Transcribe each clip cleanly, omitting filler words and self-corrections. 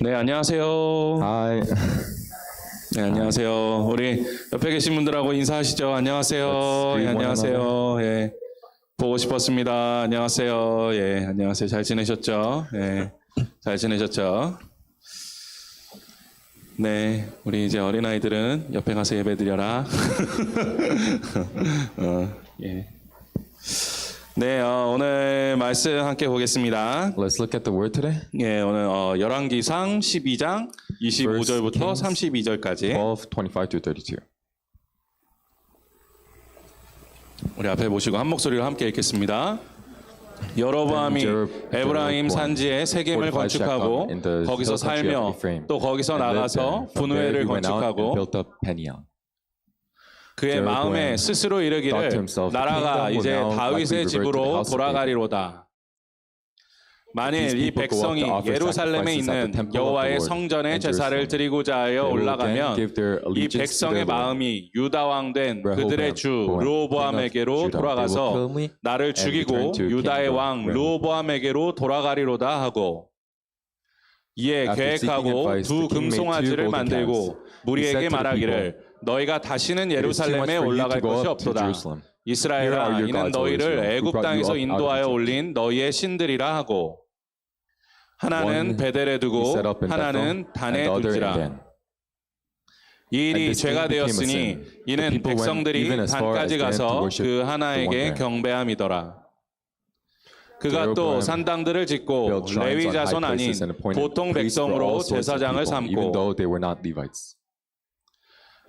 네, 안녕하세요. Hi. 네, 안녕하세요. 우리 옆에 계신 분들하고 인사하시죠. 안녕하세요. Let's 예, greet one 안녕하세요. 예, 보고 싶었습니다. 안녕하세요. 예, 안녕하세요. 잘 지내셨죠? 예, 잘 지내셨죠? 네, 우리 이제 어린아이들은 옆에 가서 예배드려라. 예. 네, 오늘 말씀 함께 보겠습니다. Let's look at the word today. 예, 오늘 열왕기상 12장 25절부터 Kings 32절까지 12:25 through 32. 우리 앞에 보시고 한 목소리로 함께 읽겠습니다. 여로보암이 에브라임 산지에 세겜을 건축하고 거기서 살며 또 거기서 나가서 분회를 건축하고 그의 마음에 스스로 이르기를 나라가 이제 다윗의 집으로 돌아가리로다. 만일 이 백성이 예루살렘에 있는 여호와의 성전에 제사를 드리고자 하여 올라가면 이 백성의 마음이 유다 왕 된 그들의 주 르호보암에게로 돌아가서 나를 죽이고 유다의 왕 르호보암에게로 돌아가리로다 하고 이에 계획하고 두 금송아지를 만들고 무리에게 말하기를 너희가 다시는 예루살렘에 올라갈 것이 없도다. 이스라엘아, 이는 너희를 애굽 땅에서 인도하여 올린 너희의 신들이라 하고 하나는 베델에 두고 하나는 단에 둘지라. 이 일이 죄가 되었으니 이는 백성들이 단까지 가서 그 하나에게 경배함이더라. 그가 또 산당들을 짓고 레위 자손 아닌 보통 백성으로 제사장을 삼고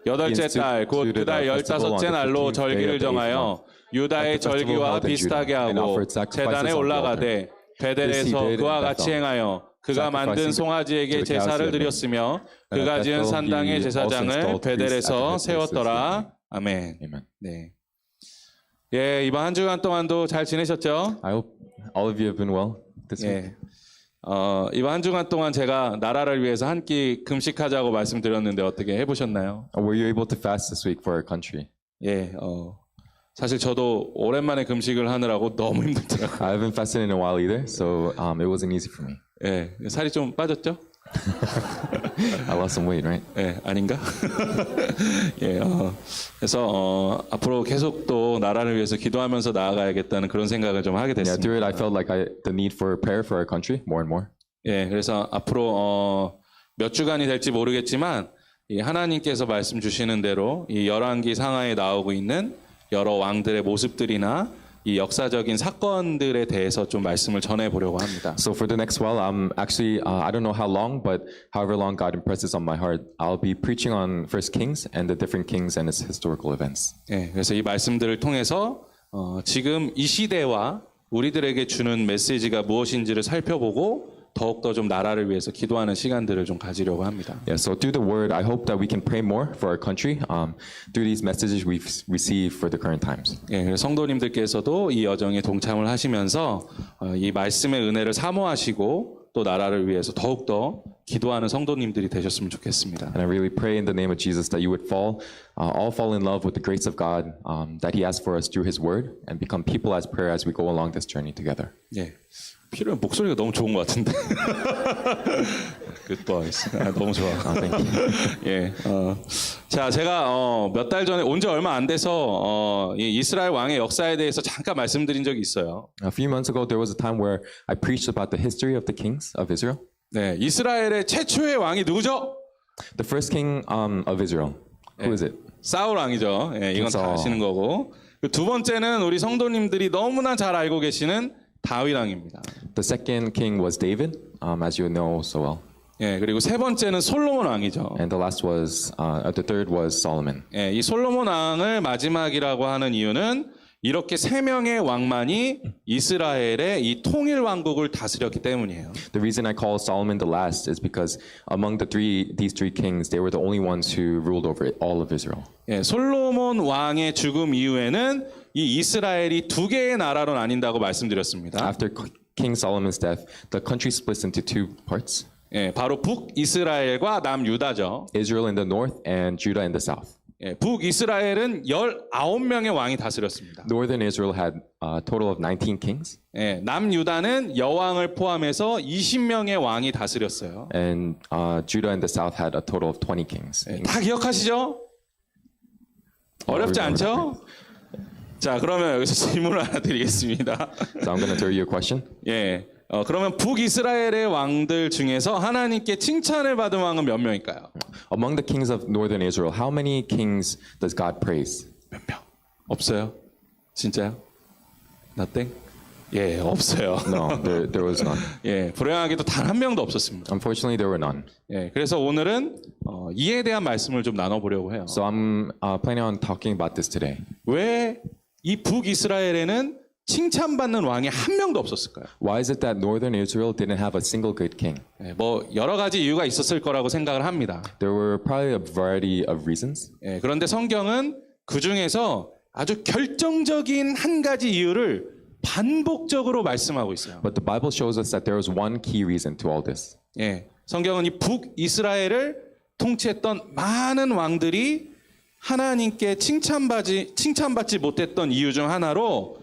여덟째 달 곧 그 달 15째 날로 절기를 정하여 유다의 절기와 비슷하게 하고 제단에 올라가되 베델에서 그와 같이 행하여 그가 만든 송아지에게 제사를 드렸으며 그가 지은 산당의 제사장을 베델에서 세웠더라. 아멘. 네. 예, 이번 한 주간 동안도 잘 지내셨죠? I hope all of you have been well this week. 예. 이번 한 주간 동안 제가 나라를 위해서 한 끼 금식하자고 말씀드렸는데 어떻게 해보셨나요? Were you able to fast this week for our country? 예, 사실 저도 오랜만에 금식을 하느라고 너무 힘들더라고요. I haven't fasted in a while either, so it wasn't easy for me. 예, 살이 좀 빠졌죠? I lost some weight, right? 예, 아닌가? 예, 그래서 앞으로 계속 또 나라를 위해서 기도하면서 나아가야겠다는 그런 생각을 좀 하게 Yeah, 됐습니다. through it, I felt like the need for prayer for our country more and more. 예, 그래서 앞으로 몇 주간이 될지 모르겠지만 이 하나님께서 말씀 주시는 대로 이 열왕기 상하에 나오고 있는 여러 왕들의 모습들이나 이 역사적인 사건들에 대해서 좀 말씀을 전해 보려고 합니다. So for the next while, I'm actually I don't know how long, but however long God impresses on my heart, I'll be preaching on First Kings and the different kings and its historical events. 예, 그래서 이 말씀들을 통해서 지금 이 시대와 우리들에게 주는 메시지가 무엇인지를 살펴보고 더욱더 좀 나라를 위해서 기도하는 시간들을 좀 가지려고 합니다. Yeah, so through the word, I hope that we can pray more for our country through these messages we've received for the current times. 예, 그래서 성도님들께서도 이 여정에 동참을 하시면서 이 말씀의 은혜를 사모하시고 또 나라를 위해서 더욱더 기도하는 성도님들이 되셨으면 좋겠습니다. And I really pray in the name of Jesus that you would all fall in love with the grace of God that He has for us through His word and become people as prayer as we go along this journey together. 예, 필요한 목소리가 너무 좋은 것 같은데. Good boys. 너무 좋아. Thank you. 예, 자, 제가 몇 달 전에 온 지 얼마 안 돼서 이 이스라엘 왕의 역사에 대해서 잠깐 말씀드린 적이 있어요. A few months ago, there was a time where I preached about the history of the kings of Israel. 네, 이스라엘의 최초의 왕이 누구죠? The first king of Israel. Who is it? 사울 왕이죠. 예, 이건 다 아시는 거고. 두 번째는 우리 성도님들이 너무나 잘 알고 계시는 다윗 왕입니다. The second king was David, as you know so well. 예, 그리고 세 번째는 솔로몬 왕이죠. And the third was Solomon. 예, 이 솔로몬 왕을 마지막이라고 하는 이유는 이렇게 세 명의 왕만이 이스라엘의 이 통일 왕국을 다스렸기 때문이에요. The reason I call Solomon the last is because among these three kings, they were the only ones who ruled over all of Israel. 예, 솔로몬 왕의 죽음 이후에는 이 이스라엘이 두 개의 나라로 나뉜다고 말씀드렸습니다. After King Solomon's death, the country splits into two parts. 예, 바로 북이스라엘과 남유다죠. Israel in the north and Judah in the south. 예, 북이스라엘은 19명의 왕이 다스렸습니다. Northern Israel had a total of 19 kings, 예, 남유다는 여왕을 포함해서 20명의 왕이 다스렸어요. and Judah and the south had a total of 20 kings. 예, 다 기억하시죠? 어렵지 않죠? 자, 그러면 여기서 질문을 하나 드리겠습니다. So I'm going to throw you a question. 예, 그러면 북이스라엘의 왕들 중에서 하나님께 칭찬을 받은 왕은 몇 명일까요? Among the kings of Northern Israel, how many kings does God praise? 몇 명? 없어요? 진짜요? Nothing? 예, 없어요. No, there was none. 예, 불행하게도 단 한 명도 없었습니다. Unfortunately, there were none. 예, 그래서 오늘은 이에 대한 말씀을 좀 나눠보려고 해요. So I'm planning on talking about this today. 왜 이 북이스라엘에는 칭찬받는 왕이 한 명도 없었을까요? Why is it that Northern Israel didn't have a single good king? 예, 뭐 여러 가지 이유가 있었을 거라고 생각을 합니다. There were probably a variety of reasons. 예, 그런데 성경은 그 중에서 아주 결정적인 한 가지 이유를 반복적으로 말씀하고 있어요. But the Bible shows us that there was one key reason to all this. 예, 성경은 이 북이스라엘을 통치했던 많은 왕들이 하나님께 칭찬받지 못했던 이유 중 하나로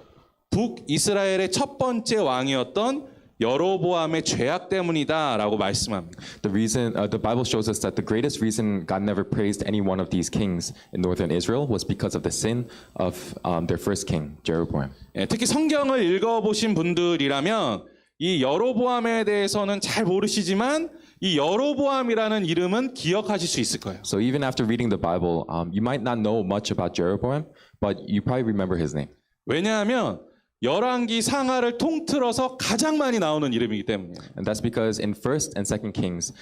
북이스라엘의 첫 번째 왕이었던 여로보암의 죄악 때문이다라고 말씀합니다. The Bible shows us that the greatest reason God never praised any one of these kings in northern Israel was because of the sin of their first king, Jeroboam. 예, 특히 성경을 읽어보신 분들이라면 이 여로보암에 대해서는 잘 모르시지만 이 여로보암이라는 이름은 기억하실 수 있을 거예요. So even after reading the Bible, you might not know much about Jeroboam, but you probably remember his name. 왜냐하면 열왕기 상하를 통틀어서 가장 많이 나오는 이름이기 때문이에요. And that's because in First and Second Kings,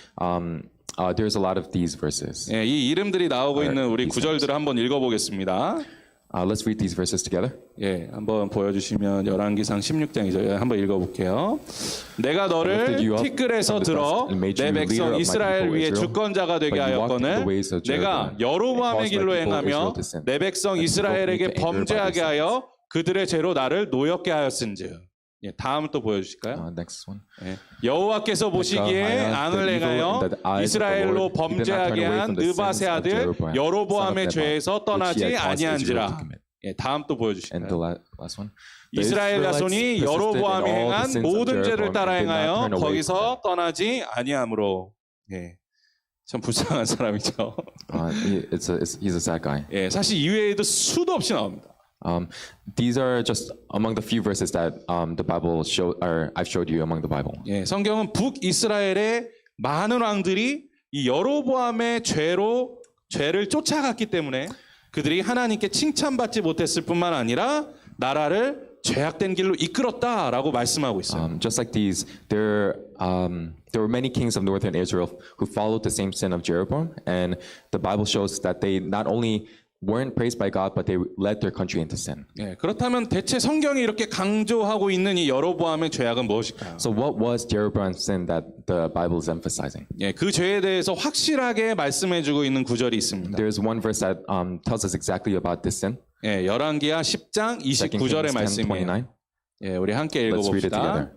there's a lot of these verses. 예, 이 이름들이 나오고 있는 우리 구절들을 한번 읽어보겠습니다. Let's read these verses together. 예, 한번 보여주시면 열왕기상 16장이죠. 한번 읽어볼게요. 내가 너를 티끌에서 들어 내 백성 이스라엘 위에 주권자가 되게 하였거늘 내가 여로보암의 길로 행하며 내 백성 이스라엘에게 범죄하게 하여 그들의 죄로 나를 노엽게 하였은즉. 예, 다음 또 보여주실까요? Next one. 예, 여호와께서 보시기에 앙을 행하여 이스라엘로 범죄하게 한 느밧의 아들 여로보암의 죄에서 떠나지 아니한지라. 예, 다음 또 And the 보여주실까요? last one. 이스라엘 자손이 여로보암이 행한 모든 죄를 따라 행하여 거기서 떠나지 아니하므로. 예, 참 불쌍한 사람이죠. He's a sad guy. 예, 사실 이외에도 수도 없이 나옵니다. These are just among the few verses that the Bible I've showed you among the Bible. 예, 성경은 북이스라엘의 많은 왕들이 이 여로보암의 죄를 쫓아갔기 때문에 그들이 하나님께 칭찬받지 못했을 뿐만 아니라 나라를 죄악된 길로 이끌었다라고 말씀하고 있어요. Just like these, there were many kings of northern Israel who followed the same sin of Jeroboam, and the Bible shows that they not only weren't praised by God, but they led their country into sin. 예, 그렇다면 대체 성경이 이렇게 강조하고 있는 이 여로보암의 죄악은 무엇일까요? So what was Jeroboam's sin that the Bible is emphasizing? 예, 그 죄에 대해서 확실하게 말씀해주고 있는 구절이 있습니다. There's one verse that tells us exactly about this sin. 예, 열왕기하 10장 29절의 말씀이에요. 예, 우리 함께 Let's read it 읽어봅시다. together.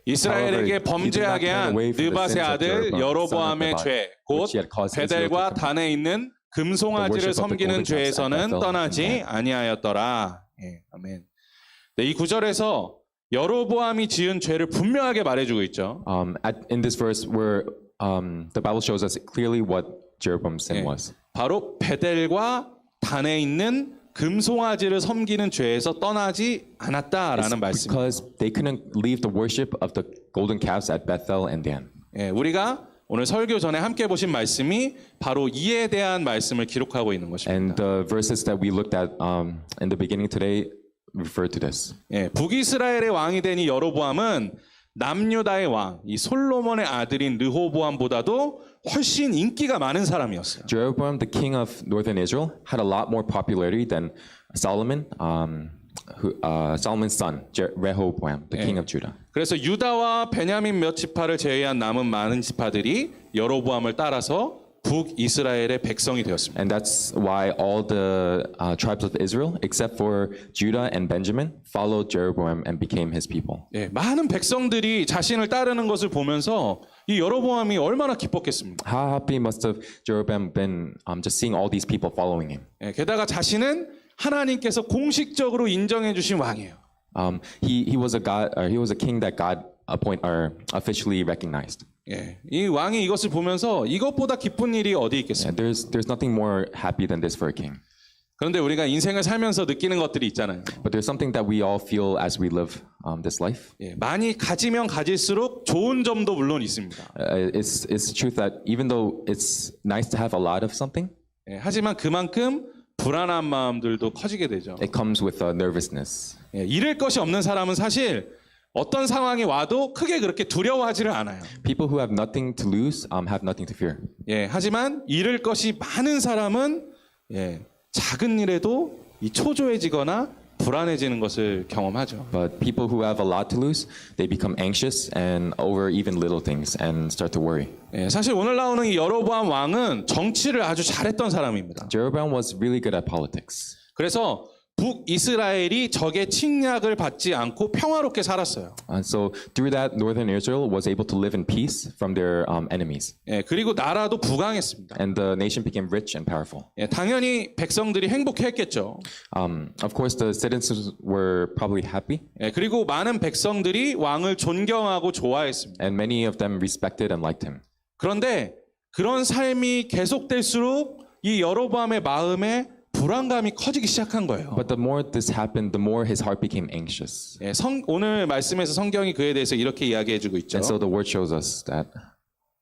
이스라엘에게 범죄하게 한 느밧의 아들 여로보암의 죄, 곧 베델과 단에 있는 금송아지를 섬기는 죄에서는 떠나지 아니하였더라. 예, 아멘. 네, 이 구절에서 여로보암이 지은 죄를 분명하게 말해주고 있죠. In this verse, where the Bible shows us clearly what Jeroboam's sin was. 바로 베델과 단에 있는 금송아지를 섬기는 죄에서 떠나지 않았다라는 말씀입니다. Because they couldn't leave the worship of the golden calves at Bethel and Dan. 예, 우리가 오늘 설교 전에 함께 보신 말씀이 바로 이에 대한 말씀을 기록하고 있는 것입니다. And the verses that we looked at in the beginning today refer to this. 예, 북이스라엘의 왕이 된 이 여로보암은 남유다의 왕, 이 솔로몬의 아들인 르호보암보다도 훨씬 인기가 많은 사람이었어요. Jeroboam, the king of northern Israel, had a lot more popularity than Solomon, Solomon's son, Rehoboam, the king of Judah. 그래서 유다와 베냐민 몇 지파를 제외한 남은 많은 지파들이 여로보암을 따라서 북이스라엘의 백성이 되었습니다. And that's why all the tribes of Israel, except for Judah and Benjamin, followed Jeroboam and became his people. 예, 많은 백성들이 자신을 따르는 것을 보면서 이 여로보암이 얼마나 기뻤겠습니까? How happy must have Jeroboam been just seeing all these people following him. 예, 게다가 자신은 하나님께서 공식적으로 인정해 주신 왕이에요. He was a god. He was a king that God officially recognized. 예, 이 왕이 이것을 보면서 이것보다 기쁜 일이 어디 있겠습니까? And there's nothing more happy than this for a king. 그런데 우리가 인생을 살면서 느끼는 것들이 있잖아요. But there's something that we all feel as we live this life. 예, 많이 가지면 가질수록 좋은 점도 물론 있습니다. It's the truth that even though it's nice to have a lot of something, 예, 하지만 그만큼 불안한 마음들도 커지게 되죠. it comes with nervousness. 예, 잃을 것이 없는 사람은 사실 어떤 상황이 와도 크게 그렇게 두려워하지를 않아요. People who have nothing to lose have nothing to fear. 예, 하지만 잃을 것이 많은 사람은 예, 작은 일에도 이 초조해지거나 불안해지는 것을 경험하죠. But people who have a lot to lose, they become anxious and over even little things and start to worry. 예, 사실 오늘 나오는 이 여로보암 왕은 정치를 아주 잘했던 사람입니다. Jeroboam was really good at politics. 그래서 북이스라엘이 적의 침략을 받지 않고 평화롭게 살았어요. And so through that, northern Israel was able to live in peace from their enemies. 예, 그리고 나라도 부강했습니다. And the nation became rich and powerful. 예, 당연히 백성들이 행복했겠죠. Of course, the citizens were probably happy. 예, 그리고 많은 백성들이 왕을 존경하고 좋아했습니다. And many of them respected and liked him. 그런데 그런 삶이 계속될수록 이 여로보암의 마음에 불안감이 커지기 시작한 거예요. But the more this happened, the more his heart became anxious. 예, 오늘 말씀에서 성경이 그에 대해서 이렇게 이야기해주고 있죠. And so the word shows us that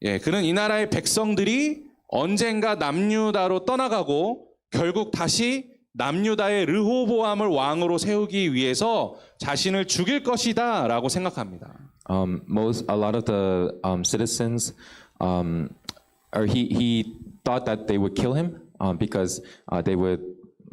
예, 그는 이 나라의 백성들이 언젠가 남유다로 떠나가고 결국 다시 남유다의 르호보암을 왕으로 세우기 위해서 자신을 죽일 것이다라고 생각합니다. a lot of the citizens, or he thought that they would kill him because they would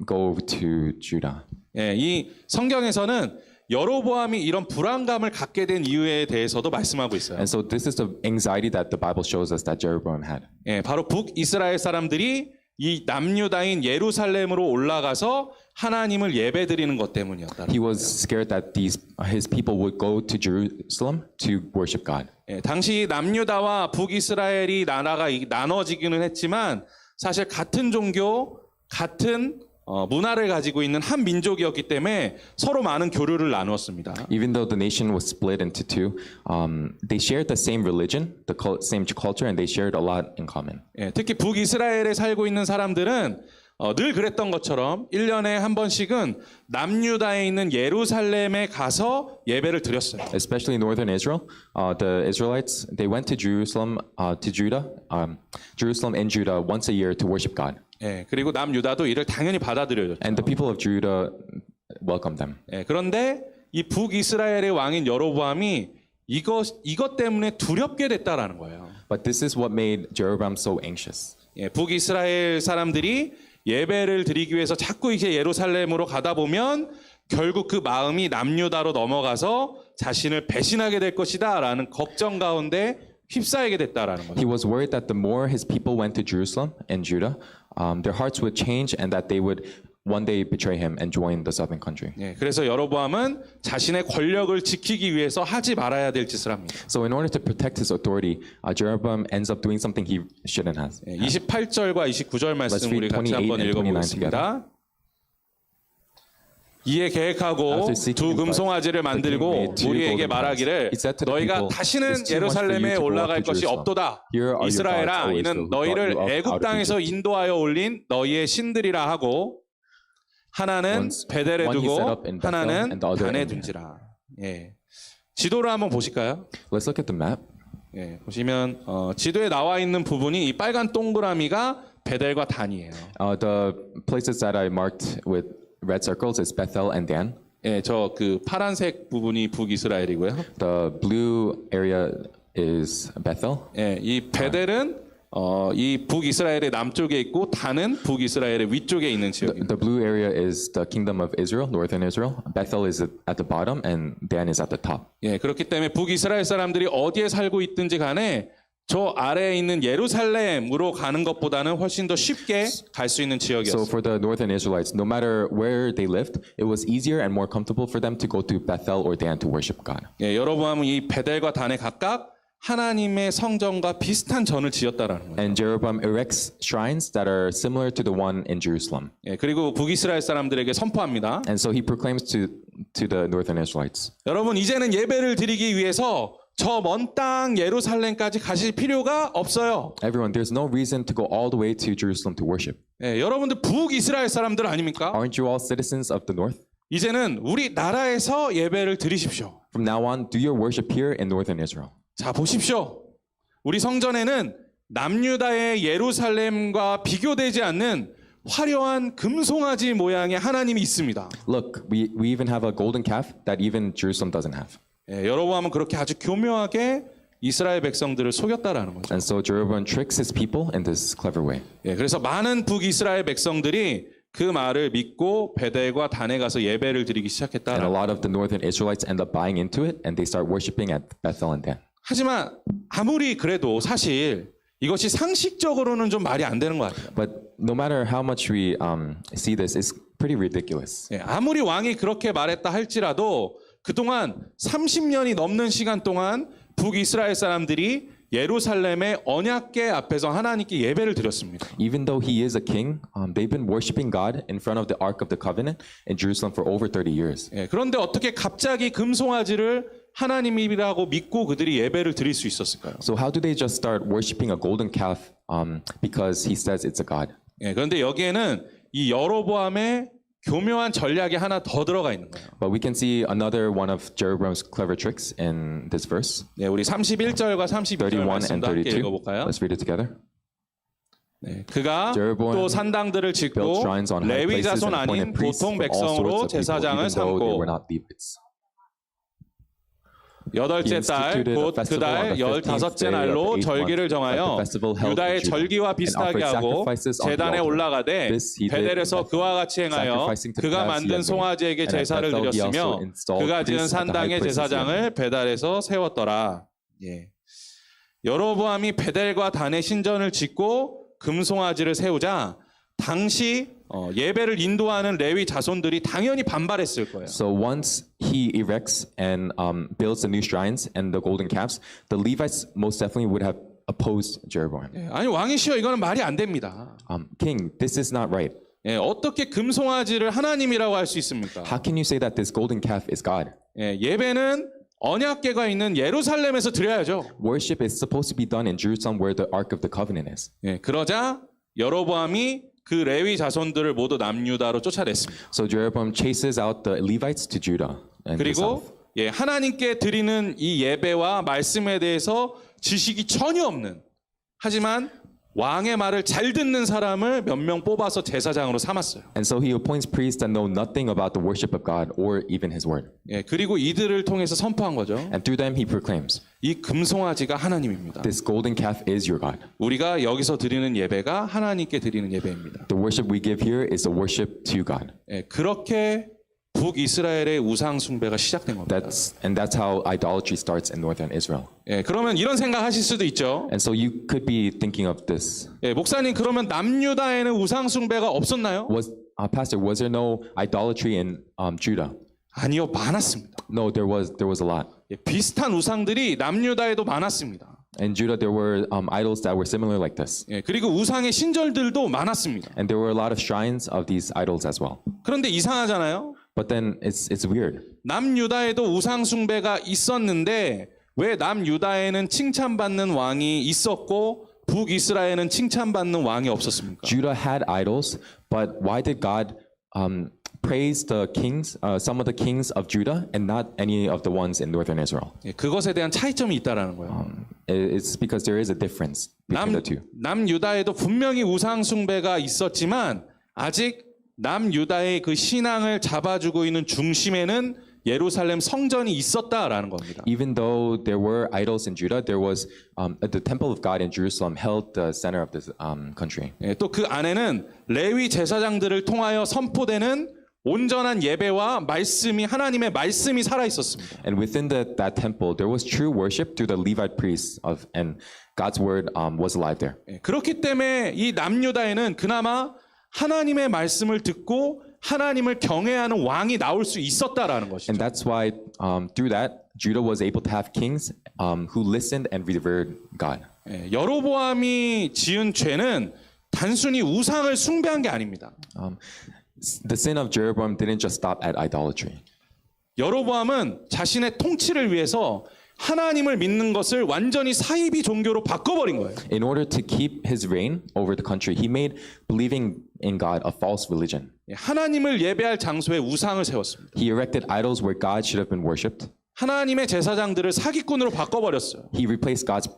go to Judah. 예, 이 성경에서는 여로보암이 이런 불안감을 갖게 된 이유에 대해서도 말씀하고 있어요. And so this is the anxiety that the Bible shows us that Jeroboam had. 예, 바로 북이스라엘 사람들이 이 남유다인 예루살렘으로 올라가서 하나님을 예배드리는 것 때문이었다. He was scared that his people would go to Jerusalem to worship God. 예, 당시 남유다와 북이스라엘이 나라가 나눠지기는 했지만 사실 같은 종교, 같은 문화를 가지고 있는 한 민족이었기 때문에 서로 많은 교류를 나누었습니다. Even though the nation was split into two, they shared the same religion, the same culture, and they shared a lot in common. 예, 특히 북이스라엘에 살고 있는 사람들은 늘 그랬던 것처럼 1년에 한 번씩은 남유다에 있는 예루살렘에 가서 예배를 드렸어요. Especially northern Israel, the Israelites, they went to Jerusalem, to Judah, Jerusalem and Judah once a year to worship God. 예, 그리고 남유다도 이를 당연히 받아들여줬죠. And the people of Judah welcomed them. 예, 그런데 이 북이스라엘의 왕인 여로보암이 이것 때문에 두렵게 됐다라는 거예요. But this is what made Jeroboam so anxious. 예, 북이스라엘 사람들이 예배를 드리기 위해서 자꾸 이제 예루살렘으로 가다 보면 결국 그 마음이 남유다로 넘어가서 자신을 배신하게 될 것이다라는 걱정 가운데 휩싸이게 됐다라는 거죠. He was worried that the more his people went to Jerusalem and Judah, their hearts would change and that they would one day betray him and join the southern country. 예, 그래서 여로보암은 자신의 권력을 지키기 위해서 하지 말아야 될 짓을 합니다. So in order to protect his authority, Jeroboam ends up doing something he shouldn't have. 예, 28절과 29절 말씀 우리 같이 한번 읽어보겠습니다. 이에 계획하고 두 금송아지를 만들고 우리에게 말하기를 너희가 다시는 예루살렘에 올라갈 것이 없도다. 이스라엘아, 이는 너희를 애굽 땅에서 인도하여 올린 너희의 신들이라 하고 하나는 베델에 두고 하나는 단에 둔지라. 예, 지도를 한번 보실까요? Let's look at the map. 예, 보시면 지도에 나와 있는 부분이 이 빨간 동그라미가 베델과 단이에요. The places that I marked with red circles is Bethel and Dan. 예, 저 그 파란색 부분이 북이스라엘이고요. The blue area is Bethel. 예, 이 베델은 이 북이스라엘의 남쪽에 있고 단은 북이스라엘의 위쪽에 있는 지역입니다. The blue area is the kingdom of Israel, northern Israel. Bethel is at the bottom and Dan is at the top. 예, 그렇기 때문에 북이스라엘 사람들이 어디에 살고 있든지 간에 저 아래에 있는 예루살렘으로 가는 것보다는 훨씬 더 쉽게 갈 수 있는 So 지역이었어요. for the northern Israelites, no matter where they lived, it was easier and more comfortable for them to go to Bethel or Dan to worship God. 예, 여러분 이 베델과 단에 각각 하나님의 성전과 비슷한 전을 지었다라는 거예요. And Jeroboam erects shrines that are similar to the one in Jerusalem. 예, 그리고 북이스라엘 사람들에게 선포합니다. And so he proclaims to the northern Israelites, 여러분 이제는 예배를 드리기 위해서 저 먼 땅 예루살렘까지 가실 필요가 없어요. everyone, there's no reason to go all the way to Jerusalem to worship. 예, 여러분들 북이스라엘 사람들 아닙니까? Aren't you all citizens of the north? 이제는 우리 나라에서 예배를 드리십시오. From now on, do your worship here in northern Israel. 자 보십시오. 우리 성전에는 남유다의 예루살렘과 비교되지 않는 화려한 금송아지 모양의 하나님이 있습니다. Look, we even have a golden calf that even Jerusalem doesn't have. 예, 여로보암은 그렇게 아주 교묘하게 이스라엘 백성들을 속였다라는 거죠. And so Jeroboam tricks his people in this clever way. 예, 그래서 많은 북이스라엘 백성들이 그 말을 믿고 베델과 단에 가서 예배를 드리기 And a 시작했다. lot of the northern Israelites end up buying into it, and they start worshiping at Bethel and Dan. 하지만 아무리 그래도 사실 이것이 상식적으로는 좀 말이 안 되는 것 같아요. But no matter how much we see this, it's pretty ridiculous. 예, 아무리 왕이 그렇게 말했다 할지라도 그동안 30년이 넘는 시간 동안 북이스라엘 사람들이 예루살렘의 언약궤 앞에서 하나님께 예배를 드렸습니다. Even though he is a king, they've been worshiping God in front of the Ark of the Covenant in Jerusalem for over 30 years. 예, 그런데 어떻게 갑자기 금송아지를 하나님이라고 믿고 그들이 예배를 드릴 수 있었을까요? So how do they just start worshiping a golden calf because he says it's a god? 예, 그런데 여기에는 이 여로보암의 교묘한 전략이 하나 더 들어가 있는 거예요. But we can see another one of Jeroboam's clever tricks in this verse, 네, 우리 31절과 32절 31 and 말씀도 함께 32. 읽어볼까요? Let's read it together. 네, 그가 Jeroboam 또 산당들을 Built 짓고 shrines on high 레위 places 자손 and 아닌 appointed priests 보통 from all 백성으로 sorts of people, 제사장을 even though they 삼고 were not Levites. 여덟째 달 곧 그달 15째 날로 절기를 정하여 유다의 절기와 비슷하게 하고 제단에 올라가되 베델에서 그와 같이 행하여 그가 만든 송아지에게 제사를 드렸으며 그가 지은 산당의 제사장을 베델에서 세웠더라. 예. 여로보암이 베델과 단의 신전을 짓고 금송아지를 세우자 당시 예배를 인도하는 레위 자손들이 당연히 반발했을 거예요. So once he erects and builds the new shrines and the golden calves, the Levites most definitely would have opposed Jeroboam. 예, 아니 왕이시여 이거는 말이 안 됩니다. King, this is not right. 예, 어떻게 금송아지를 하나님이라고 할 수 있습니까? How can you say that this golden calf is God? 예, 예배는 언약궤가 있는 예루살렘에서 드려야죠. Worship is supposed to be done in Jerusalem where the Ark of the Covenant is. 예, 그러자 여로보암이 그 레위 자손들을 모두 남유다로 쫓아냈습니다. So Jeroboam chases out the Levites to Judah and the south. 그리고 예, 하나님께 드리는 이 예배와 말씀에 대해서 지식이 전혀 없는 하지만 왕의 말을 잘 듣는 사람을 몇 명 뽑아서 제사장으로 삼았어요. And so he appoints priests that know nothing about the worship of God or even his word. 예, 그리고 이들을 통해서 선포한 거죠. And through them he proclaims, 이 금송아지가 하나님입니다. this golden calf is your God. 우리가 여기서 드리는 예배가 하나님께 드리는 예배입니다. The worship we give here is the worship to God. 예, 그렇게 북이스라엘의 우상 숭배가 시작된 겁니다. That's how idolatry starts in northern Israel. 예, 그러면 이런 생각하실 수도 있죠. And so you could be thinking of this. 예, 목사님 그러면 남유다에는 우상 숭배가 없었나요? Pastor, was there no idolatry in Judah? 아니요, 많았습니다. No, there was a lot. 예, 비슷한 우상들이 남유다에도 많았습니다. In Judah, there were idols that were similar like this. 예, 그리고 우상의 신절들도 많았습니다. And there were a lot of shrines of these idols as well. 그런데 이상하잖아요. But then it's weird. 남유다에도 우상 숭배가 있었는데 왜 남유다에는 칭찬받는 왕이 있었고 북이스라엘은 칭찬받는 왕이 없었습니까? Judah had idols, but why did God praise the kings, some of the kings of Judah, and not any of the ones in northern Israel? 예, 그것에 대한 차이점이 있다라는 거예요. It's because there is a difference between the two. 남유다에도 분명히 우상 숭배가 있었지만 아직 남유다의 그 신앙을 잡아주고 있는 중심에는 예루살렘 성전이 있었다라는 겁니다. Even though there were idols in Judah, there was the temple of God in Jerusalem held the center of this country. 예, 또 그 안에는 레위 제사장들을 통하여 선포되는 온전한 예배와 말씀이 하나님의 말씀이 살아 있었습니다. And within that temple, there was true worship through the Levite priests and God's word was alive there. 그렇기 때문에 이 남유다에는 그나마 하나님의 말씀을 듣고 하나님을 경외하는 왕이 나올 수 있었다라는 것이죠. And that's why through that, Judah was able to have kings who listened and revered God. 여로보암이 지은 죄는 단순히 우상을 숭배한 게 아닙니다. The sin of Jeroboam didn't just stop at idolatry. 여로보암은 자신의 통치를 위해서 하나님을 믿는 것을 완전히 사이비 종교로 바꿔버린 거예요. In order to keep his reign over the country, he made believing in God a false religion. 하나님을 예배할 장소에 우상을 세웠습니다. He erected idols where God should have been worshipped. 하나님의 제사장들을 사기꾼으로 바꿔버렸어요. He replaced God's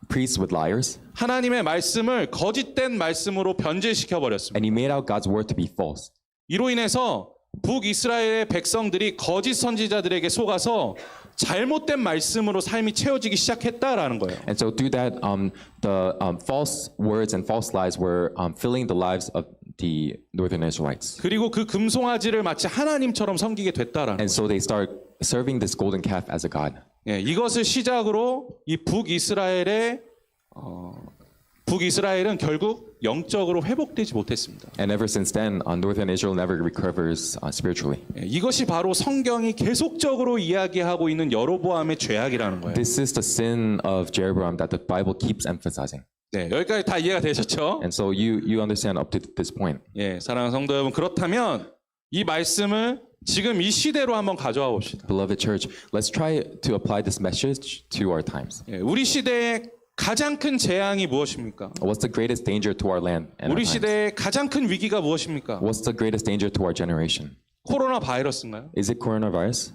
priests with liars. 하나님의 말씀을 거짓된 말씀으로 변제시켜 버렸습니다. And he made out God's word to be false. 이로 인해서 북이스라엘의 백성들이 거짓 선지자들에게 속아서 잘못된 말씀으로 삶이 채워지기 시작했다라는 거예요. And so through that, the false words and false lies were filling the lives of the northern Israelites. 그리고 그 금송아지를 마치 하나님처럼 섬기게 됐다라는 거예요. And so they start serving this golden calf as a god. 이것을 시작으로 이 북이스라엘은 결국 영적으로 회복되지 못했습니다. And ever since then, northern Israel never recovers spiritually. 이것이 바로 성경이 계속적으로 이야기하고 있는 여로보암의 죄악이라는 거예요. This is the sin of Jeroboam that the Bible keeps emphasizing. 네, 여기까지 다 이해가 되셨죠? And so you understand up to this point. 사랑하는 성도 여러분, 그렇다면 이 말씀을 지금 이 시대로 한번 가져와 봅시다. Beloved church, let's try to apply this message to our times. 우리 시대의 가장 큰 재앙이 무엇입니까? What's the greatest danger to our land and our 우리 times? 시대의 가장 큰 위기가 무엇입니까? What's the greatest danger to our generation? 코로나 바이러스인가요? Is it coronavirus?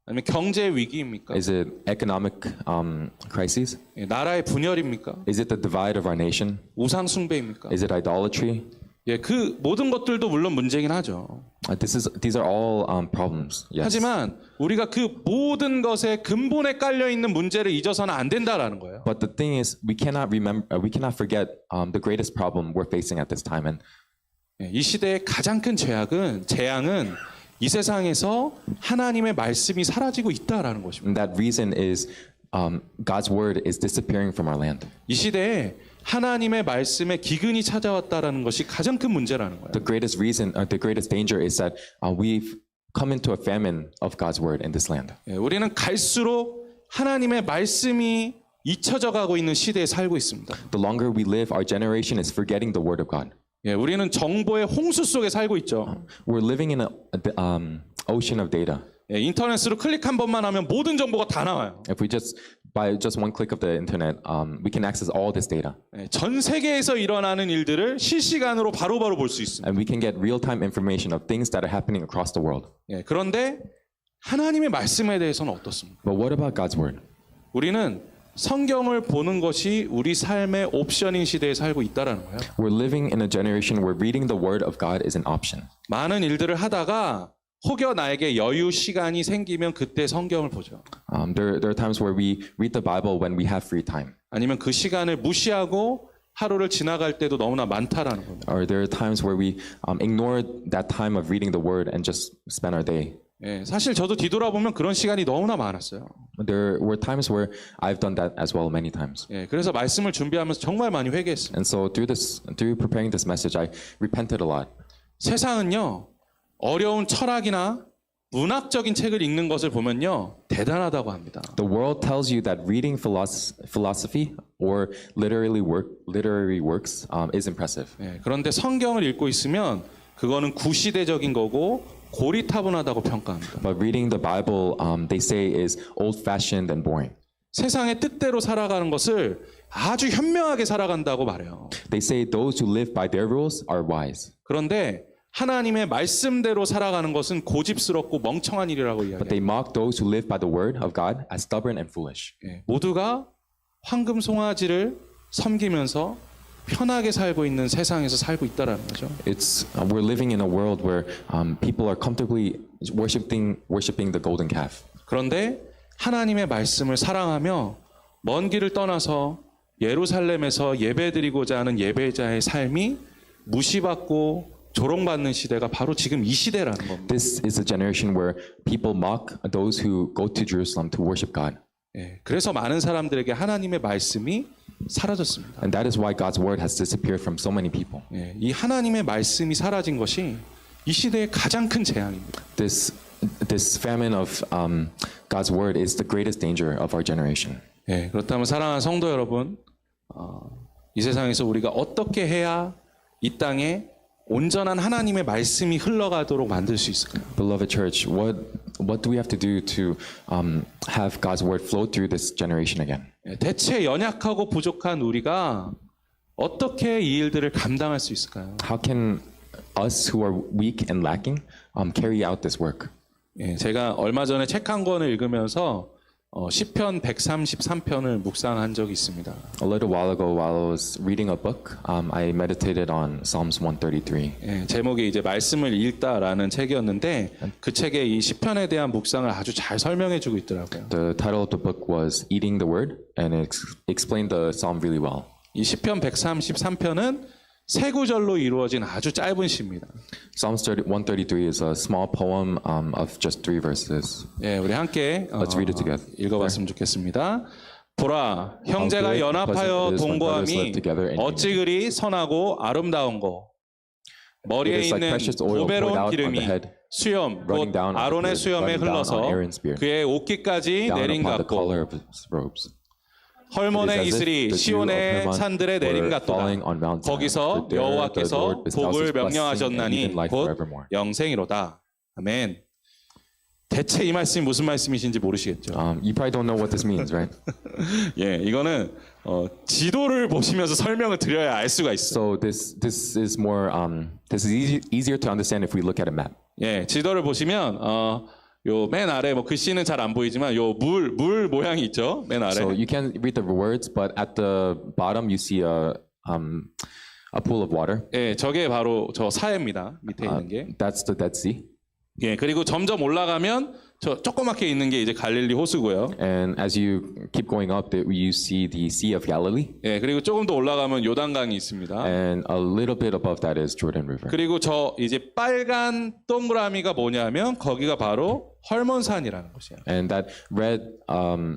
아니면 경제 위기입니까? Is it economic crises? 나라의 분열입니까? Is it the divide of our nation? 우상 숭배입니까? Is it idolatry? 그 모든 것들도 물론 문제긴 하죠. These are all problems. Yes. 하지만 우리가 그 모든 것의 근본에 깔려 있는 문제를 잊어서는 안 된다라는 거예요. But the thing is, we cannot forget the greatest problem we're facing at this time. And 이 시대의 가장 큰 재앙은 이 세상에서 하나님의 말씀이 사라지고 있다라는 것입니다. that reason is God's word is disappearing from our land. 이 시대에 하나님의 말씀에 기근이 찾아왔다라는 것이 가장 큰 문제라는 거예요. The greatest reason, the greatest danger is that we've come into a famine of God's word in this land. 우리는 갈수록 하나님의 말씀이 잊혀져 가고 있는 시대에 살고 있습니다. The longer we live, our generation is forgetting the word of God. 우리는 정보의 홍수 속에 살고 있죠. We're living in an ocean of data. 인터넷으로 클릭 한 번만 하면 모든 정보가 다 나와요. If we by just one click of the internet, we can access all this data. 전 세계에서 일어나는 일들을 실시간으로 바로바로 볼 수 있습니다. And we can get real-time information of things that are happening across the world. 그런데 하나님의 말씀에 대해서는 어떻습니까? But what about God's word? 우리는 성경을 보는 것이 우리 삶의 옵션인 시대에 살고 있다라는 거예요. We're living in a generation where reading the word of God is an option. 많은 일들을 하다가 혹여 나에게 여유 시간이 생기면 그때 성경을 보죠. There are times where we read the Bible when we have free time. 아니면 그 시간을 무시하고 하루를 지나갈 때도 너무나 많다라는 겁니다. Or there are times where we ignore that time of reading the word and just spend our day. 사실 저도 뒤돌아보면 그런 시간이 너무나 많았어요. There were times where I've done that as well many times. 그래서 말씀을 준비하면서 정말 많이 회개했어요. And so through preparing this message, I repented a lot. 세상은요, 어려운 철학이나 문학적인 책을 읽는 것을 보면요, 대단하다고 합니다. The world tells you that reading philosophy or literary works is impressive. 그런데 성경을 읽고 있으면 그거는 구시대적인 거고 고리타분하다고 평가합니다. But reading the Bible, they say is old-fashioned and boring. 세상의 뜻대로 살아가는 것을 아주 현명하게 살아간다고 말해요. They say those who live by their rules are wise. 그런데 하나님의 말씀대로 살아가는 것은 고집스럽고 멍청한 일이라고 But they 이야기해요. mock those who live by the word of God as stubborn and foolish. 모두가 황금 송아지를 섬기면서 편하게 살고 있는 세상에서 살고 있다라는 거죠. We're living in a world where people are comfortably worshiping the golden calf. 그런데 하나님의 말씀을 사랑하며 먼 길을 떠나서 예루살렘에서 예배드리고자 하는 예배자의 삶이 무시받고 조롱받는 시대가 바로 지금 이 시대라는 겁니다. This is a generation where people mock those who go to Jerusalem to worship God. 예, 그래서 많은 사람들에게 하나님의 말씀이 사라졌습니다. And that is why God's word has disappeared from so many people. 예, 이 하나님의 말씀이 사라진 것이 이 시대의 가장 큰 재앙입니다. This famine of God's word is the greatest danger of our generation. 예, 그렇다면 사랑하는 성도 여러분, 이 세상에서 우리가 어떻게 해야 이 땅에 온전한 하나님의 말씀이 흘러가도록 만들 수 있을까요? Beloved church, what do we have to do to have God's word flow through this generation again? 예, 대체 연약하고 부족한 우리가 어떻게 이 일들을 감당할 수 있을까요? How can us who are weak and lacking carry out this work? 예, 제가 얼마 전에 책 한 권을 읽으면서 시편 133편을 묵상한 적이 있습니다. A little while ago, while I was reading a book, I meditated on Psalms 133. 예, 제목이 이제 말씀을 읽다라는 책이었는데 그 책에 이 시편에 대한 묵상을 아주 잘 설명해주고 있더라고요. The title of the book was Eating the Word, and it explained the psalm really well. 이 시편 133편은 세 구절로 이루어진 아주 짧은 시입니다. Psalms 133 is a small poem of just 3 verses. 예, 우리 함께 Let's read it together. 읽어봤으면 좋겠습니다. 보라, 형제가 연합하여 동거함이 어찌 그리 선하고 아름다운고. 머리에 있는 보배로운 기름이 수염, 곧 아론의 수염에 흘러서 그의 옷깃까지 내린 것 같고 헐몬의 이슬이 시온의 산들에 내린 같도다. 거기서 여호와께서 복을 명령하셨나니 곧 영생이로다. 아멘. 대체 이 말씀이 무슨 말씀이신지 모르시겠죠? You probably don't know what this means, right? 예, 이거는 지도를 보시면서 설명을 드려야 알 수가 있어요. So this is more this is easier to understand if we look at a map. 예, 지도를 보시면 요 맨 아래 뭐 글씨는 잘 안 보이지만 요 물 모양이 있죠. 맨 아래. So you can read the words, but at the bottom you see a pool of water. 예, 저게 바로 저 사해입니다. 밑에 있는 게. That's the Dead Sea. 예, 그리고 점점 올라가면 저 조그맣게 있는 게 이제 갈릴리 호수고요. And as you keep going up, you see the Sea of Galilee. 예, 그리고 조금 더 올라가면 요단강이 있습니다. And a little bit above that is Jordan River. 그리고 저 이제 빨간 동그라미가 뭐냐면 거기가 바로 헐몬산이라는 곳이에요. And that red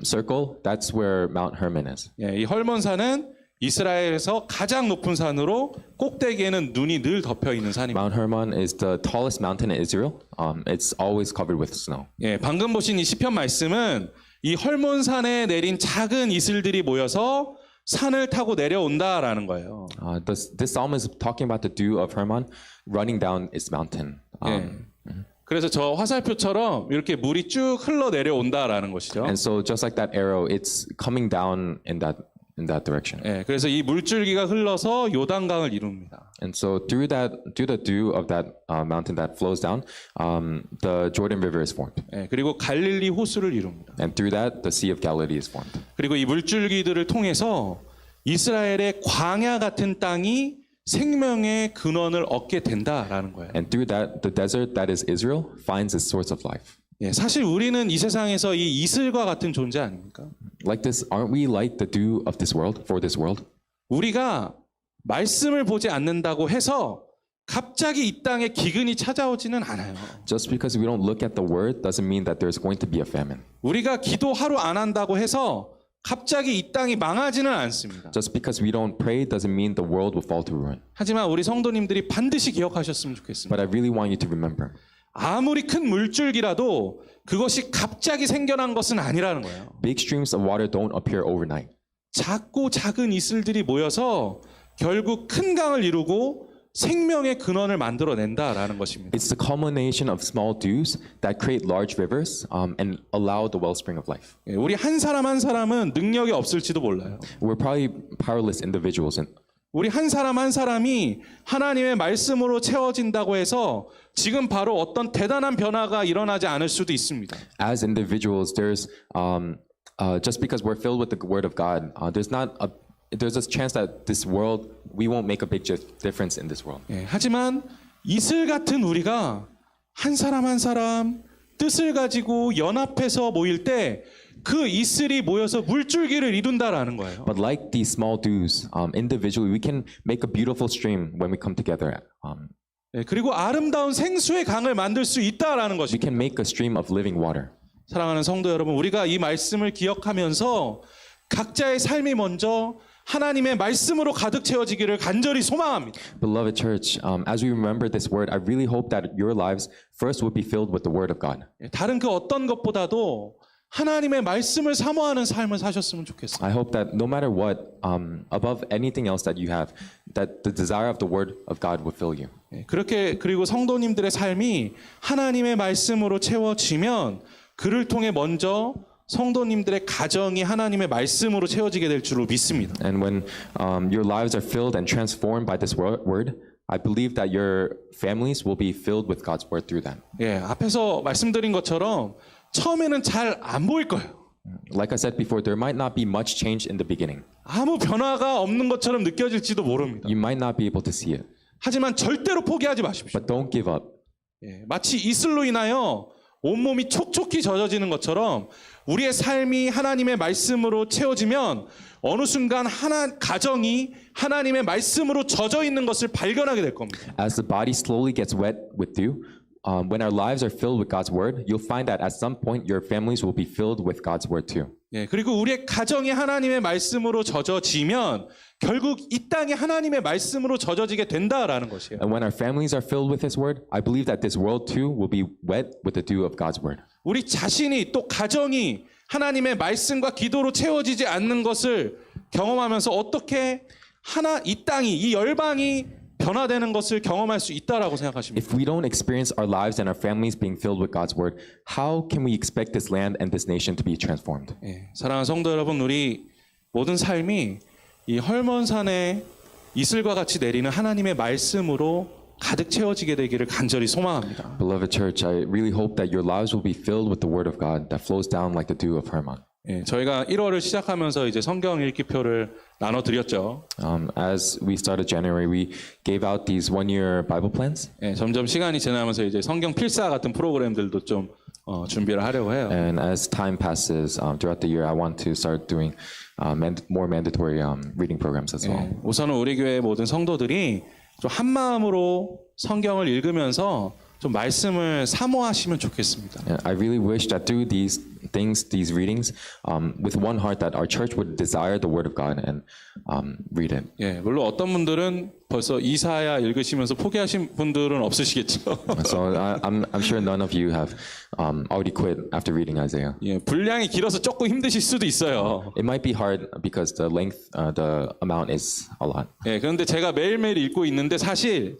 circle, that's where Mount Hermon is. 예, 이 헐몬산은 이스라엘에서 가장 높은 산으로 꼭대기에는 눈이 늘 덮여 있는 산입니다. Mount Hermon is the tallest mountain in Israel. It's always covered with snow. 예, 방금 보신 이 시편 말씀은 이 헐몬산에 내린 작은 이슬들이 모여서 산을 타고 내려온다라는 거예요. This psalm is talking about the dew of Hermon running down its mountain. 그래서 저 화살표처럼 이렇게 물이 쭉 흘러 내려온다라는 것이죠. And so just like that arrow, it's coming down in that direction. 예, 그래서 이 물줄기가 흘러서 요단강을 이룹니다. And so through the dew of that mountain that flows down, the Jordan River is formed. 예, 그리고 갈릴리 호수를 이룹니다. And through that, the Sea of Galilee is formed. 그리고 이 물줄기들을 통해서 이스라엘의 광야 같은 땅이 생명의 근원을 얻게 된다라는 거예요. And through that, the desert that is Israel finds its source of life. 예, 사실 우리는 이 세상에서 이 이슬과 같은 존재 아닙니까? Like this, aren't we like the dew of this world, for this world? 우리가 말씀을 보지 않는다고 해서 갑자기 이 땅에 기근이 찾아오지는 않아요. Just because we don't look at the word doesn't mean that there's going to be a famine. 우리가 기도 하루 안 한다고 해서 갑자기 이 땅이 망하지는 않습니다. Just because we don't pray doesn't mean the world will fall to ruin. 하지만 우리 성도님들이 반드시 기억하셨으면 좋겠습니다. But I really want you to remember. 아무리 큰 물줄기라도 그것이 갑자기 생겨난 것은 아니라는 거예요. Big streams of water don't appear overnight. 작고 작은 이슬들이 모여서 결국 큰 강을 이루고 생명의 근원을 만들어낸다라는 것입니다. It's the culmination of small dews that create large rivers and allow the wellspring of life. 우리 한 사람 한 사람은 능력이 없을지도 몰라요. We're probably powerless individuals. 우리 한 사람 한 사람이 하나님의 말씀으로 채워진다고 해서 지금 바로 어떤 대단한 변화가 일어나지 않을 수도 있습니다. As individuals, there's just because we're filled with the word of God, there's a chance that this world we won't make a big difference in this world. 예, 하지만 이슬 같은 우리가 한 사람 한 사람 뜻을 가지고 연합해서 모일 때 그 이슬이 모여서 물줄기를 이룬다라는 거예요. But like these small dews, individually we can make a beautiful stream when we come together 그리고 아름다운 생수의 강을 만들 수 있다라는 We 것입니다. can make a stream of living water. 사랑하는 성도 여러분, 우리가 이 말씀을 기억하면서 각자의 삶이 먼저 하나님의 말씀으로 가득 채워지기를 간절히 소망합니다. Beloved church, as we remember this word, I really hope that your lives first would be filled with the word of God. 다른 그 어떤 것보다도 하나님의 말씀을 사모하는 삶을 사셨으면 좋겠어요. I hope that no matter what, above anything else that you have, that the desire of the word of God will fill you. 그렇게 그리고 성도님들의 삶이 하나님의 말씀으로 채워지면 그를 통해 먼저 성도님들의 가정이 하나님의 말씀으로 채워지게 될 줄로 믿습니다. And when your lives are filled and transformed by this word, I believe that your families will be filled with God's word through that. 앞에서 말씀드린 것처럼 처음에는 잘 안 보일 거예요. Like I said before, there might not be much change in the beginning. 아무 변화가 없는 것처럼 느껴질지도 모릅니다. You might not be able to see it, 하지만 절대로 포기하지 마십시오. but don't give up. 마치 이슬로 인하여 온몸이 촉촉히 젖어지는 것처럼 우리의 삶이 하나님의 말씀으로 채워지면 어느 순간 가정이 하나님의 말씀으로 젖어 있는 것을 발견하게 될 겁니다. As the body slowly gets wet with dew, when our lives are filled with God's word, you'll find that at some point your families will be filled with God's word too. 그리고 우리의 가정이 하나님의 말씀으로 젖어지면 결국 이 땅이 하나님의 말씀으로 젖어지게 된다라는 것이에요. And when our families are filled with His word, I believe that this world too will be wet with the dew of God's word. 우리 자신이 또 가정이 하나님의 말씀과 기도로 채워지지 않는 것을 경험하면서 어떻게 이 땅이 이 열방이 변화되는 것을 경험할 수 있다라고 생각하십니까? If we don't experience our lives and our families being filled with God's word, how can we expect this land and this nation to be transformed? 사랑하는 성도 여러분, 우리 모든 삶이 이 헐몬산의 이슬과 같이 내리는 하나님의 말씀으로 가득 채워지게 되기를 간절히 소망합니다. Beloved church, I really hope that your lives will be filled with the word of God that flows down like the dew of Hermon. 저희가 1월을 시작하면서 이제 성경 읽기표를 나눠 드렸죠. As we started January, we gave out these one-year Bible plans. 점점 시간이 지나면서 이제 성경 필사 같은 프로그램들도 좀 준비를 하려고 해요. And as time passes throughout the year, I want to start doing more mandatory reading programs as well. 우선은 우리 교회 모든 성도들이 좀 한 마음으로 성경을 읽으면서 좀 말씀을 사모하시면 좋겠습니다. I really wish that through these things, these readings, with one heart, that our church would desire the Word of God and read it. 물론 어떤 분들은 벌써 이사야 읽으시면서 포기하신 분들은 없으시겠죠. So I'm sure none of you have already quit after reading Isaiah. 분량이 길어서 조금 힘드실 수도 있어요. It might be hard because the length, the amount is a lot. 그런데 제가 매일매일 읽고 있는데 사실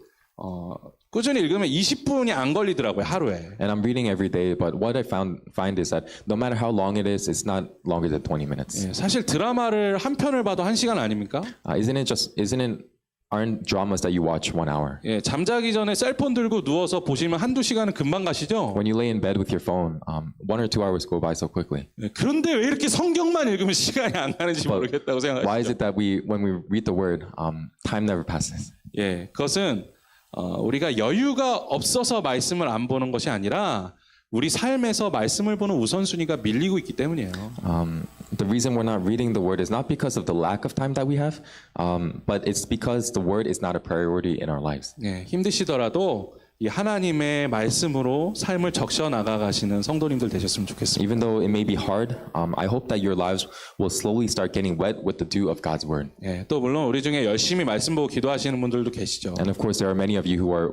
꾸준히 읽으면 20분이 안 걸리더라고요, 하루에. And I'm reading every day, but what I find is that no matter how long it is, it's not longer than 20 minutes. 사실 드라마를 한 편을 봐도 1시간 아닙니까? Aren't dramas that you watch 1 hour? 잠자기 전에 셀폰 들고 누워서 보시면 1-2시간은 금방 가시죠? When you lay in bed with your phone, 1 or 2 hours go by so quickly. 그런데 왜 이렇게 성경만 읽으면 시간이 안 가는지 모르겠다고 생각하시죠? Why is it that when we read the word, time never passes? 그것은 우리가 여유가 없어서 말씀을 안 보는 것이 아니라 우리 삶에서 말씀을 보는 우선순위가 밀리고 있기 때문이에요. The reason we're not reading the word is not because of the lack of time that we have, but it's because the word is not a priority in our lives. 힘드시더라도 이 하나님의 말씀으로 삶을 적셔 나가가시는 성도님들 되셨으면 좋겠습니다. Even though it may be hard, I hope that your lives will slowly start getting wet with the dew of God's word. 또 물론 우리 중에 열심히 말씀 보고 기도하시는 분들도 계시죠. And of course, there are many of you who are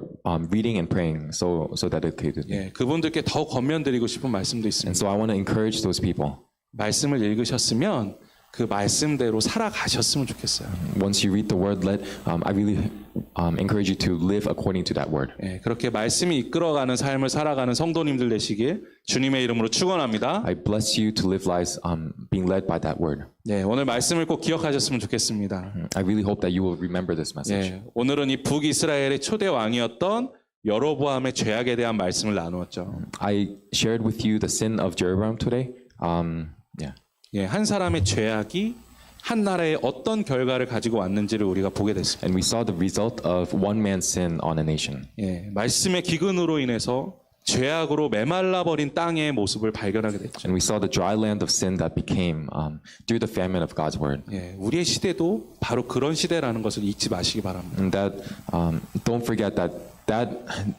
reading and praying so dedicated. 그분들께 더 권면드리고 싶은 말씀도 있습니다. And so I want to encourage those people. 말씀을 읽으셨으면 그 말씀대로 살아가셨으면 좋겠어요. Once you read the word, I really encourage you to live according to that word. 그렇게 말씀이 이끌어가는 삶을 살아가는 성도님들 되시길 주님의 이름으로 축원합니다. I bless you to live lives being led by that word. 오늘 말씀을 꼭 기억하셨으면 좋겠습니다. I really hope that you will remember this message. 오늘은 이 북이스라엘의 초대 왕이었던 여로보암의 죄악에 대한 말씀을 나누었죠. I shared with you the sin of Jeroboam today. 한 사람의 죄악이 한 나라에 어떤 결과를 가지고 왔는지를 우리가 보게 됐습니다. And we saw the result of one man's sin on a nation. 말씀의 기근으로 인해서 죄악으로 메말라 버린 땅의 모습을 발견하게 됐죠. And we saw the dry land of sin that became through the famine of God's word. 우리의 시대도 바로 그런 시대라는 것을 잊지 마시기 바랍니다. And that don't forget that that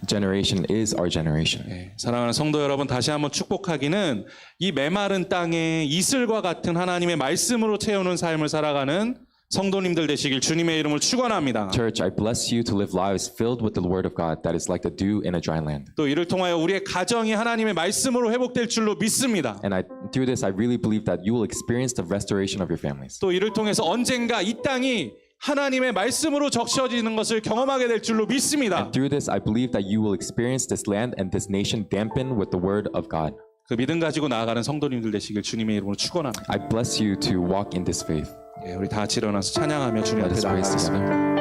generation is our generation. 네, 사랑하는 성도 여러분, 다시 한번 축복하기는 이 메마른 땅에 이슬과 같은 하나님의 말씀으로 채우는 삶을 살아가는 성도님들 되시길 주님의 이름을 축원합니다. Church, I bless you to live lives filled with the word of God that is like the dew in a dry land. 또 이를 통하여 우리의 가정이 하나님의 말씀으로 회복될 줄로 믿습니다. And through this, I really believe that you will experience the restoration of your families. 또 이를 통해서 언젠가 이 땅이 하나님의 말씀으로 적셔지는 것을 경험하게 될 줄로 믿습니다. Through this, I believe that you will experience this land and this nation dampened with the word of God. 그 믿음 가지고 나아가는 성도님들 되시길 주님의 이름으로 축원합니다. I bless you to walk in this faith. 예, 우리 다 같이 일어나서 찬양하며 주님 Let 앞에 us praise 나아가겠습니다. together.